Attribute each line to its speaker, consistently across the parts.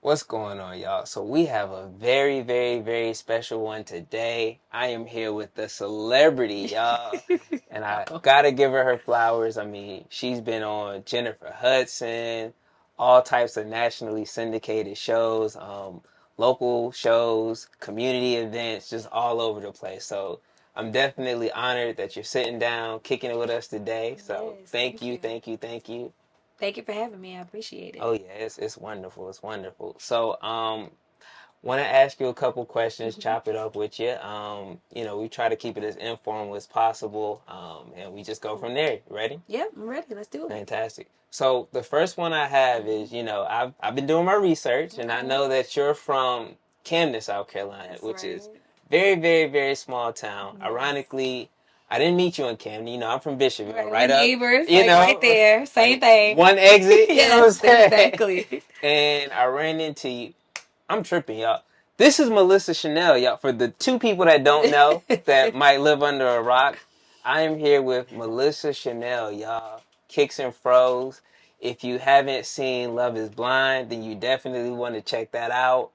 Speaker 1: What's going on, y'all? So we have a very, very, very special one today. I am here with the celebrity, y'all. And I gotta give her flowers. I mean, she's been on Jennifer Hudson, all types of nationally syndicated shows, local shows, community events, just all over the place. So I'm definitely honored that you're sitting down, kicking it with us today. So
Speaker 2: Yes,
Speaker 1: thank
Speaker 2: thank
Speaker 1: you,
Speaker 2: you.
Speaker 1: thank you, thank you.
Speaker 2: Thank you for having me. I appreciate
Speaker 1: Oh
Speaker 2: it.
Speaker 1: yeah, it's wonderful. It's wonderful. So want to ask you a couple questions,
Speaker 2: Hmm.
Speaker 1: chop it up with you. We try to keep it as informal as possible, and we just go
Speaker 2: Cool.
Speaker 1: from there. Ready?
Speaker 2: Yep, I'm ready. Let's do it.
Speaker 1: Fantastic. So the first one I have
Speaker 2: Hmm.
Speaker 1: is, I've been doing my research, and I
Speaker 2: Okay,
Speaker 1: know that you're from Camden, South Carolina,
Speaker 2: that's
Speaker 1: which
Speaker 2: right.
Speaker 1: is very, very, very small town.
Speaker 2: Yes.
Speaker 1: Ironically, I didn't meet you in Camden. I'm from Bishopville,
Speaker 2: Right, we're
Speaker 1: right up,
Speaker 2: neighbors, like right there. Same
Speaker 1: like
Speaker 2: thing.
Speaker 1: one exit. You know what I'm
Speaker 2: Yes,
Speaker 1: saying?
Speaker 2: exactly.
Speaker 1: And I ran into you. I'm tripping, y'all. This is Melissa Chanel, y'all. For the two people that don't know, that might live under a rock, I am here with Melissa Chanel, y'all. Kicks and Fros. If you haven't seen Love is Blind, then you definitely want to check that out.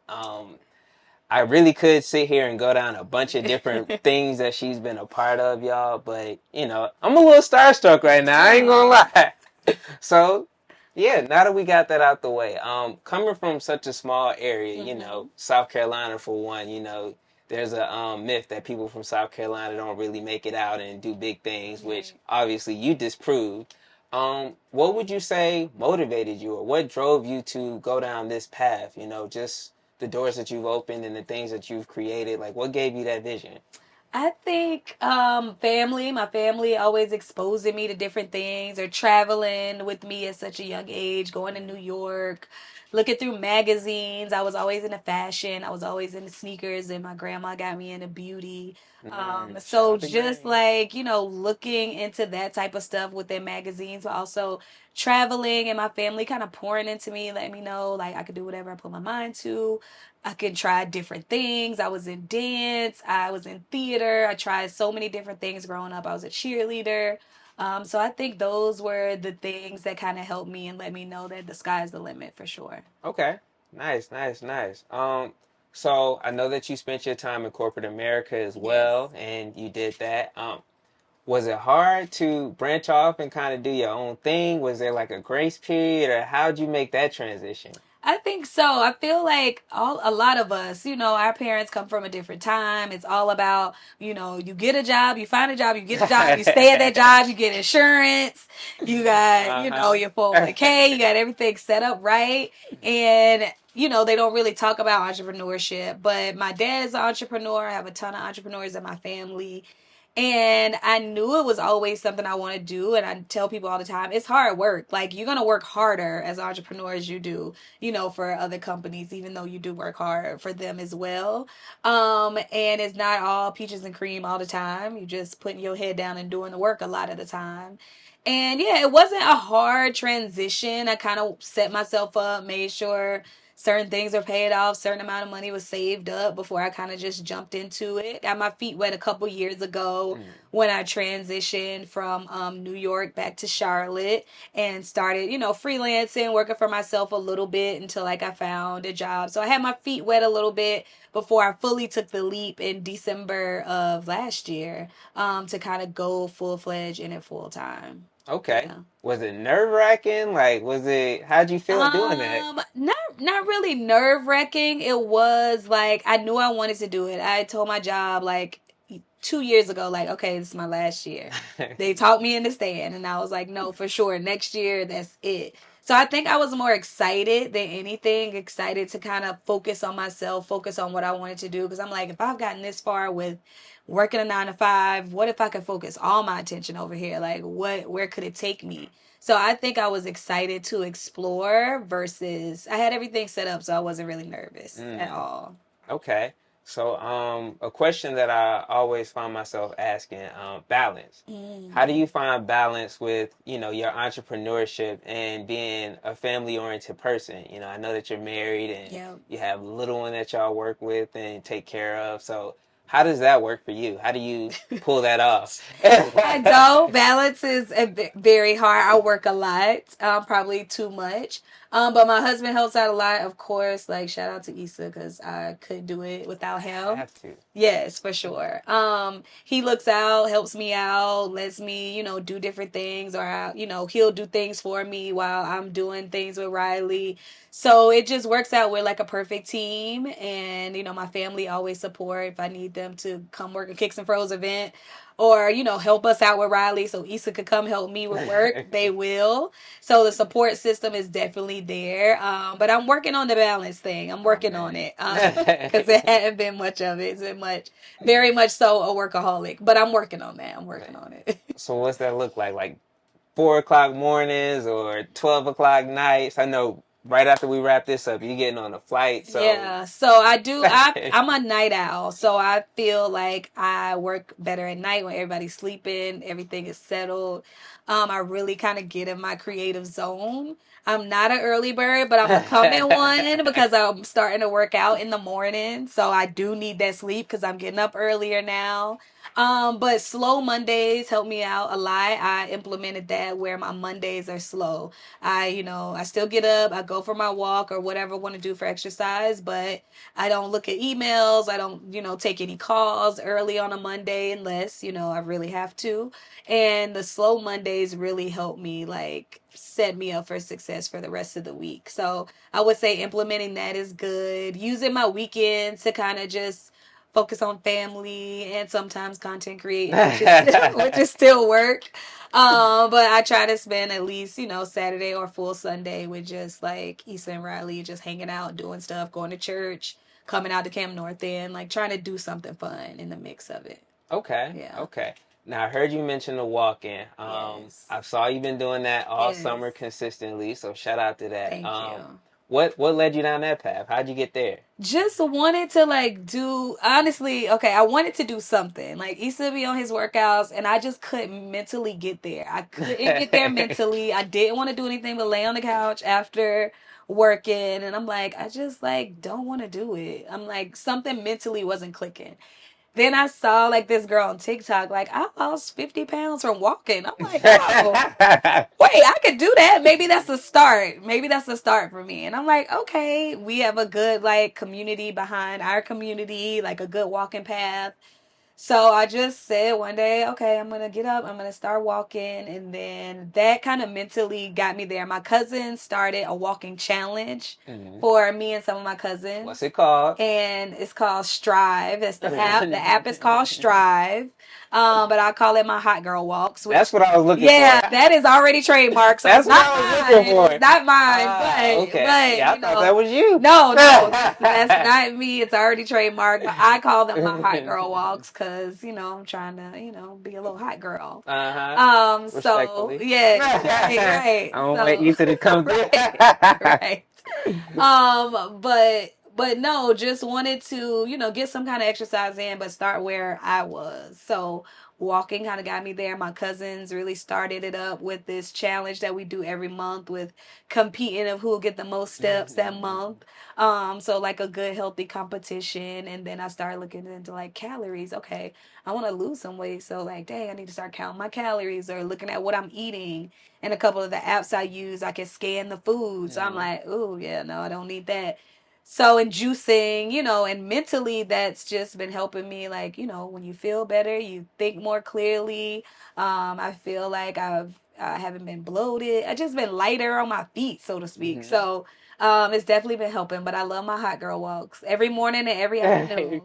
Speaker 1: I really could sit here and go down a bunch of different things that she's been a part of, y'all, but, I'm a little starstruck right now. I ain't gonna
Speaker 2: Aw.
Speaker 1: lie. So, yeah, now that we got that out the way, coming from such a small area,
Speaker 2: Hmm.
Speaker 1: South Carolina for one, there's a myth that people from South Carolina don't really make it out and do big things, which
Speaker 2: Right.
Speaker 1: obviously you disproved. What would you say motivated you, or what drove you to go down this path? Just the doors that you've opened and the things that you've created. Like, what gave you that vision?
Speaker 2: I think family, my family always exposing me to different things or traveling with me at such a young age, going to New York, looking through magazines. I was always into fashion. I was always into sneakers and my grandma got me into beauty.
Speaker 1: Shout
Speaker 2: So
Speaker 1: out to
Speaker 2: just
Speaker 1: Granny.
Speaker 2: like, looking into that type of stuff within magazines, but also traveling and my family kind of pouring into me, letting me know like I could do whatever I put my mind to. I could try different things. I was in dance, I was in theater. I tried so many different things growing up. I was a cheerleader. So I think those were the things that kind of helped me and let me know that the sky's the limit for sure.
Speaker 1: Okay. Nice, nice, nice. So I know that you spent your time in corporate America as
Speaker 2: Yes.
Speaker 1: well, and you did that. Was it hard to branch off and kind of do your own thing? Was there like a grace period, or how'd you make that transition?
Speaker 2: I think so. I feel like a lot of us, our parents come from a different time. It's all about, you get a job, you find a job, you get a job, you stay at that job, you get insurance, you got,
Speaker 1: Uh-huh.
Speaker 2: your 401k, you got everything set up right. And they don't really talk about entrepreneurship, but my dad is an entrepreneur. I have a ton of entrepreneurs in my family. And I knew it was always something I want to do. And I tell people all the time, it's hard work. Like, you're going to work harder as an entrepreneur as you do, for other companies, even though you do work hard for them as well. And it's not all peaches and cream all the time. You just putting your head down and doing the work a lot of the time. And yeah, it wasn't a hard transition. I kind of set myself up, made sure certain things are paid off, certain amount of money was saved up before I kind of just jumped into it. Got my feet wet a couple years ago
Speaker 1: Mm.
Speaker 2: when I transitioned from New York back to Charlotte and started, freelancing, working for myself a little bit until like I found a job. So I had my feet wet a little bit before I fully took the leap in December of last year to kind of go full fledged in it full time.
Speaker 1: Okay.
Speaker 2: Yeah.
Speaker 1: Was it nerve wracking? Like, how'd you feel doing that?
Speaker 2: Not really nerve wracking. It was like I knew I wanted to do it. I told my job like 2 years ago, like, okay, this is my last year. They talked me into staying, and I was like, no, for sure, next year, that's it. So I think I was more excited than anything, excited to kind of focus on myself, focus on what I wanted to do. Because I'm like, if I've gotten this far with working a 9 to 5, what if I could focus all my attention over here? Like, where could it take me? So I think I was excited to explore versus I had everything set up, so I wasn't really nervous at
Speaker 1: Mm.
Speaker 2: all.
Speaker 1: Okay. So, a question that I always find myself asking, balance. How do
Speaker 2: Mm.
Speaker 1: you find balance with, your entrepreneurship and being a family-oriented person? I know that you're married and
Speaker 2: Yeah.
Speaker 1: you have a little one that y'all work with and take care of. So, how does that work for you? How do you pull that off?
Speaker 2: I don't. Balance is very hard. I work a lot, probably too much. But my husband helps out a lot, of course. Like shout out to Issa because I couldn't do it without him.
Speaker 1: Have to.
Speaker 2: Yes, for sure. He looks out, helps me out, lets me, do different things, or he'll do things for me while I'm doing things with Riley. So it just works out. We're like a perfect team, and my family always support if I need them to come work a Kicks and Fros event. Or, help us out with Riley so Issa could come help me with work. They will. So the support system is definitely there. But I'm working on the balance thing. I'm working on it. Because it hadn't been much of it. It's been very much so a workaholic. But I'm working on that. I'm working on it.
Speaker 1: So what's that look like? Like 4 o'clock mornings or 12 o'clock nights? I know right after we wrap this up, you're getting on a flight. So
Speaker 2: Yeah, so I'm a night owl, so I feel like I work better at night when everybody's sleeping, everything is settled. I really kind of get in my creative zone. I'm not an early bird, but I'm becoming one because I'm starting to work out in the morning, so I do need that sleep because I'm getting up earlier now. But slow Mondays help me out a lot. I implemented that where my Mondays are slow. I still get up, I go for my walk or whatever I want to do for exercise, but I don't look at emails. I don't, take any calls early on a Monday unless, I really have to. And the slow Mondays really help me like set me up for success for the rest of the week. So I would say implementing that is good. Using my weekends to kind of just focus on family and sometimes content creating, which is still work. But I try to spend at least, Saturday or full Sunday with just like Issa and Riley, just hanging out, doing stuff, going to church, coming out to Camp North End, like trying to do something fun in the mix of it.
Speaker 1: Okay.
Speaker 2: Yeah.
Speaker 1: Okay. Now I heard you mention the walk-in.
Speaker 2: Yes.
Speaker 1: I saw you've been doing that all
Speaker 2: Yes.
Speaker 1: summer consistently, so shout out to that.
Speaker 2: Thank you.
Speaker 1: What led you down that path? How'd you get there?
Speaker 2: Just wanted to like do honestly, okay, I wanted to do something. Like he used to be on his workouts and I just couldn't mentally get there. I couldn't get there mentally. I didn't want to do anything but lay on the couch after working and I'm like, I just like don't want to do it. I'm like something mentally wasn't clicking. Then I saw like this girl on TikTok, like I lost 50 pounds from walking. I'm like, oh, wait, I could do that. Maybe that's a start. Maybe that's a start for me. And I'm like, okay, we have a good like community behind our community, like a good walking path. So I just said one day, okay, I'm gonna get up, I'm gonna start walking, and then that kind of mentally got me there. My cousin started a walking challenge for me and some of my cousins.
Speaker 1: What's it called?
Speaker 2: And it's called Strive. It's the app. The app is called Strive. But I call it my hot girl walks.
Speaker 1: That's what I was looking for.
Speaker 2: Yeah, that is already trademarked. So
Speaker 1: That's
Speaker 2: it's not
Speaker 1: what I was
Speaker 2: mine.
Speaker 1: looking for.
Speaker 2: It's not mine.
Speaker 1: Okay. Yeah, I thought that was you.
Speaker 2: No, that's not me. It's already trademarked. But I call them my hot girl walks because I'm trying to be a little hot girl. So yeah, right.
Speaker 1: I don't want Ethan to come through.
Speaker 2: Right. But no, just wanted to, get some kind of exercise in, but start where I was. So walking kind of got me there. My cousins really started it up with this challenge that we do every month with competing of who will get the most steps that month. So like a good healthy competition. And then I started looking into like calories. Okay, I want to lose some weight. So like, dang, I need to start counting my calories or looking at what I'm eating. And a couple of the apps I use, I can scan the food. So I'm like, oh yeah, no, I don't need that. So in juicing, and mentally that's just been helping me like, when you feel better, you think more clearly. I feel like I haven't been bloated. I just been lighter on my feet, so to speak. So it's definitely been helping, but I love my hot girl walks every morning and every afternoon.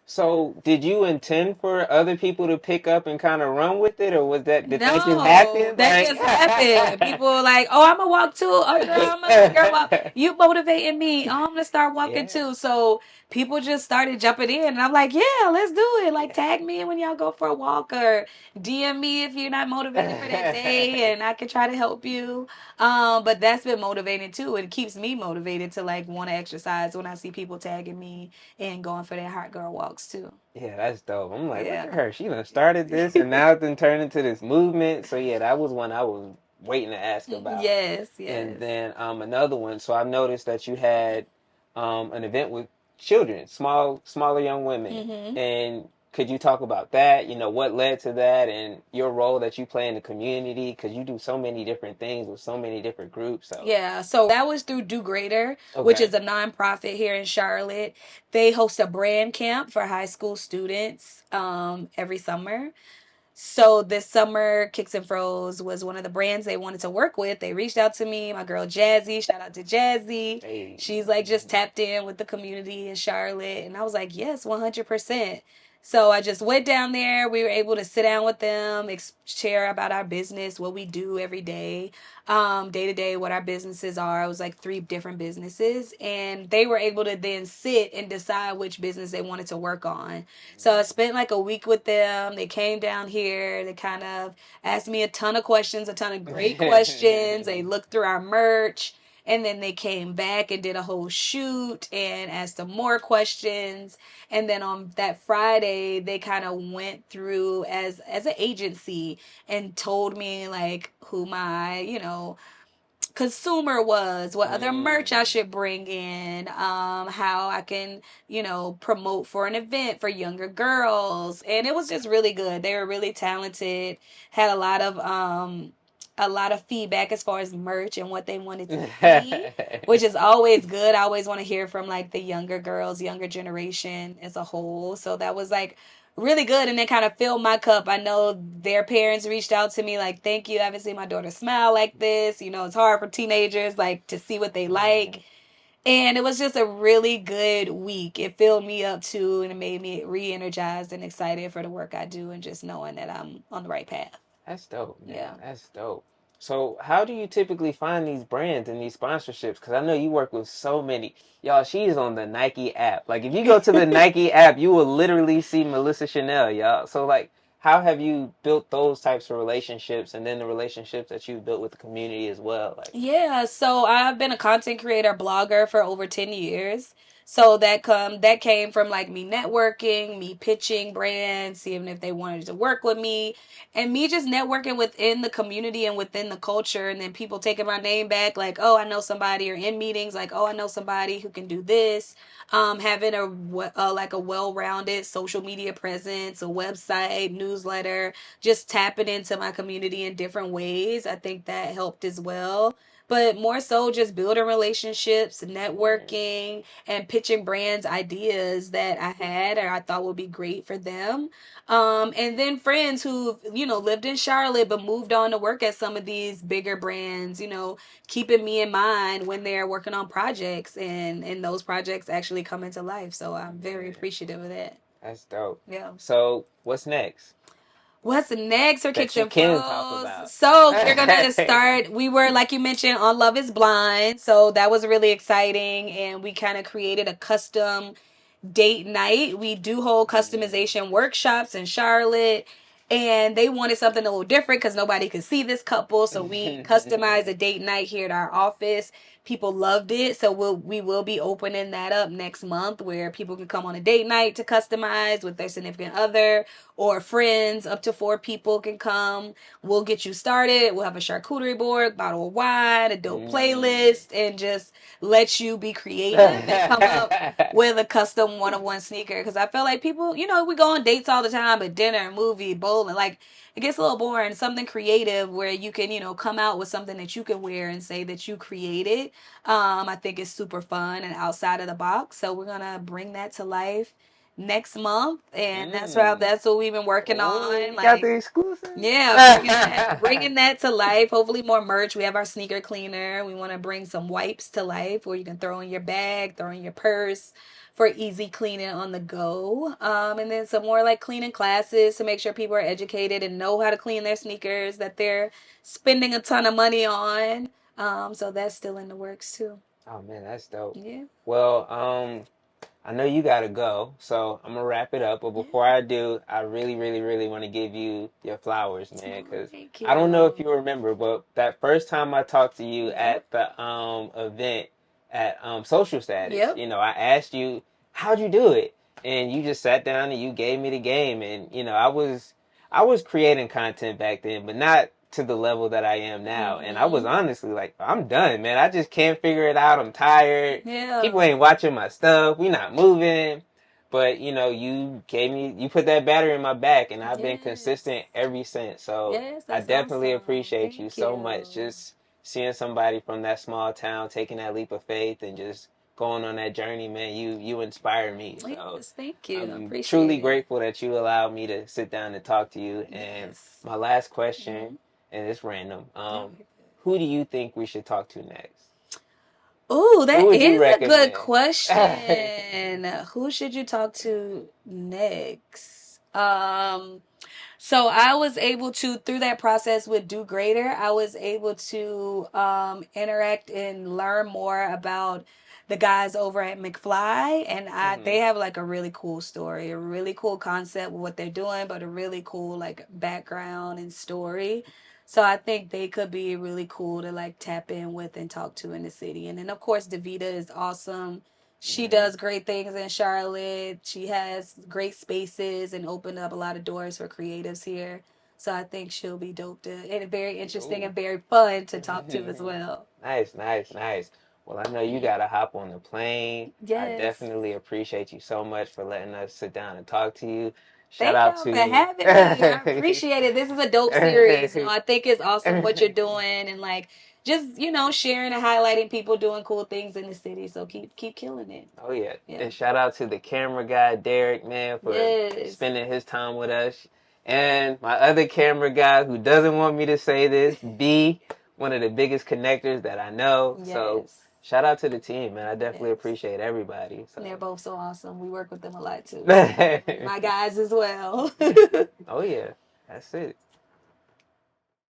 Speaker 1: So, did you intend for other people to pick up and kind of run with it, or did that just happen?
Speaker 2: That just happened. People were like, "Oh, I'm gonna walk too. Oh, girl, I'm gonna walk. You motivating me. Oh, I'm gonna start walking too." So people just started jumping in, and I'm like, "Yeah, let's do it. Like, tag me when y'all go for a walk, or DM me if you're not motivated for that day, and I can try to help you." But that's been motivating too. It keeps me motivated to like want to exercise when I see people tagging me and going for their hot girl walks too.
Speaker 1: Yeah, that's dope. I'm like, look at her. She done started this and now it's done turned into this movement. So yeah, that was one I was waiting to ask about.
Speaker 2: Yes.
Speaker 1: And then another one. So I've noticed that you had an event with children, smaller young women, and could you talk about that? What led to that and your role that you play in the community? Because you do so many different things with so many different groups. So,
Speaker 2: Yeah, so that was through Do Greater, which
Speaker 1: okay.
Speaker 2: is a nonprofit here in Charlotte. They host a brand camp for high school students every summer. So this summer, Kicks and Fros was one of the brands they wanted to work with. They reached out to me, my girl Jazzy, shout out to Jazzy.
Speaker 1: Hey.
Speaker 2: She's like just tapped in with the community in Charlotte. And I was like, yes, 100%. So I just went down there. We were able to sit down with them, share about our business, what we do every day, day to day, what our businesses are. It was like 3 different businesses. And they were able to then sit and decide which business they wanted to work on. So I spent like a week with them. They came down here. They kind of asked me a ton of questions, a ton of great questions. They looked through our merch. And then they came back and did a whole shoot and asked them more questions. And then on that Friday, they kind of went through as an agency and told me like who my, consumer was, what other merch I should bring in, how I can, promote for an event for younger girls. And it was just really good. They were really talented, had a lot of feedback as far as merch and what they wanted to see, which is always good. I always want to hear from like the younger girls, younger generation as a whole. So that was like really good, and it kind of filled my cup. I know their parents reached out to me like, thank you, I haven't seen my daughter smile like this. It's hard for teenagers like to see what they like. And it was just a really good week. It filled me up too, and it made me re-energized and excited for the work I do, and just knowing that I'm on the right path.
Speaker 1: That's dope, man.
Speaker 2: Yeah.
Speaker 1: That's dope. So, how do you typically find these brands and these sponsorships? Because I know you work with so many. Y'all, she's on the Nike app. Like, if you go to the Nike app, you will literally see Melissa Chanel, y'all. So, like, how have you built those types of relationships, and then the relationships that you've built with the community as well? Like,
Speaker 2: Yeah, so I've been a content creator, blogger for over 10 years. So that came from like me networking, me pitching brands, seeing if they wanted to work with me, and me just networking within the community and within the culture, and then people taking my name back like, "Oh, I know somebody," or in meetings like, "Oh, I know somebody who can do this." Having like a well-rounded social media presence, a website, newsletter, just tapping into my community in different ways. I think that helped as well, but more so just building relationships, networking, and pitching brands ideas that I had or I thought would be great for them. And then friends who, lived in Charlotte but moved on to work at some of these bigger brands, keeping me in mind when they're working on projects, and those projects actually come into life. So I'm very appreciative of that.
Speaker 1: that's dope.
Speaker 2: Yeah.
Speaker 1: So, what's next
Speaker 2: What's next for
Speaker 1: that
Speaker 2: Kicks
Speaker 1: you
Speaker 2: and
Speaker 1: can talk
Speaker 2: Fros?
Speaker 1: about?
Speaker 2: So we're gonna start. We were, like you mentioned, on Love Is Blind, so that was really exciting, and we kind of created a custom date night. We do hold customization workshops in Charlotte, and they wanted something a little different because nobody could see this couple. So we customized a date night here at our office. People loved it, so we will be opening that up next month, where people can come on a date night to customize with their significant other or friends. Up to 4 people can come. We'll get you started. We'll have a charcuterie board, bottle of wine, a dope playlist, and just let you be creative and come up with a custom one-of-one sneaker. Because I feel like people, we go on dates all the time, but dinner, movie, bowling, like it gets a little boring. Something creative where you can, come out with something that you can wear and say that you created. I think it's super fun and outside of the box. So we're gonna bring that to life next month, and that's what we've been working on.
Speaker 1: Got the
Speaker 2: Like,
Speaker 1: exclusive?
Speaker 2: yeah, bringing that to life. Hopefully, more merch. We have our sneaker cleaner. We want to bring some wipes to life where you can throw in your bag, throw in your purse for easy cleaning on the go. And then some more like cleaning classes to make sure people are educated and know how to clean their sneakers that they're spending a ton of money on. So that's still in the works too.
Speaker 1: Oh man, that's dope.
Speaker 2: Yeah.
Speaker 1: Well, I know you gotta go, so I'm gonna wrap it up. But before I do, I really, really, really want to give you your flowers, man,
Speaker 2: Oh,
Speaker 1: because
Speaker 2: thank
Speaker 1: I don't know if
Speaker 2: you.
Speaker 1: you remember, but that first time I talked to you
Speaker 2: Yep.
Speaker 1: at the event at Social Status,
Speaker 2: Yep.
Speaker 1: I asked you how'd you do it, and you just sat down and you gave me the game, and I was creating content back then, but not to the level that I am now. And I was
Speaker 2: Mm-hmm.
Speaker 1: honestly like, I'm done, man. I just can't figure it out. I'm tired.
Speaker 2: Yeah.
Speaker 1: People ain't watching my stuff. We not moving. But you put that battery in my back, and I've been
Speaker 2: Yes.
Speaker 1: consistent ever since. So
Speaker 2: Yes,
Speaker 1: I
Speaker 2: that's
Speaker 1: definitely
Speaker 2: awesome.
Speaker 1: appreciate you
Speaker 2: Thank
Speaker 1: so much.
Speaker 2: you.
Speaker 1: Just seeing somebody from that small town taking that leap of faith and just going on that journey, man. You inspire me. So
Speaker 2: Yes, thank you. I
Speaker 1: I'm truly
Speaker 2: appreciate it.
Speaker 1: grateful that you allowed me to sit down and talk to you. And
Speaker 2: Yes.
Speaker 1: my last question,
Speaker 2: Mm-hmm.
Speaker 1: and it's random.
Speaker 2: Okay.
Speaker 1: Who do you think we should talk to next?
Speaker 2: Oh,
Speaker 1: Who
Speaker 2: that
Speaker 1: would you
Speaker 2: is a good
Speaker 1: recommend?
Speaker 2: question. Who should you talk to next? So I was able to, through that process with Do Greater, I was able to interact and learn more about the guys over at McFly, and they have like a really cool story, a really cool concept with what they're doing, but a really cool like background and story. So I think they could be really cool to like tap in with and talk to in the city. And then of course Davita is awesome. She does great things in Charlotte. She has great spaces and opened up a lot of doors for creatives here. So I think she'll be dope to and very interesting
Speaker 1: Ooh.
Speaker 2: and very fun to talk to as well.
Speaker 1: Nice, nice, nice. Well, I know you gotta hop on the plane. I
Speaker 2: Yes.
Speaker 1: definitely appreciate you so much for letting us sit down and talk to you. Shout
Speaker 2: Thank
Speaker 1: out
Speaker 2: y'all for
Speaker 1: to
Speaker 2: having me. I appreciate it. This is a dope series. I think it's awesome what you're doing and like just, sharing and highlighting people doing cool things in the city. So keep killing it.
Speaker 1: Oh yeah.
Speaker 2: Yeah.
Speaker 1: And shout out to the camera guy, Derek, man, for
Speaker 2: Yes.
Speaker 1: spending his time with us. And my other camera guy who doesn't want me to say this, B, one of the biggest connectors that I know. So
Speaker 2: Yes.
Speaker 1: shout out to the team, man. I definitely
Speaker 2: Yes.
Speaker 1: appreciate everybody.
Speaker 2: And they're
Speaker 1: So
Speaker 2: both so awesome. We work with them a lot too. My guys as well.
Speaker 1: oh yeah. That's it.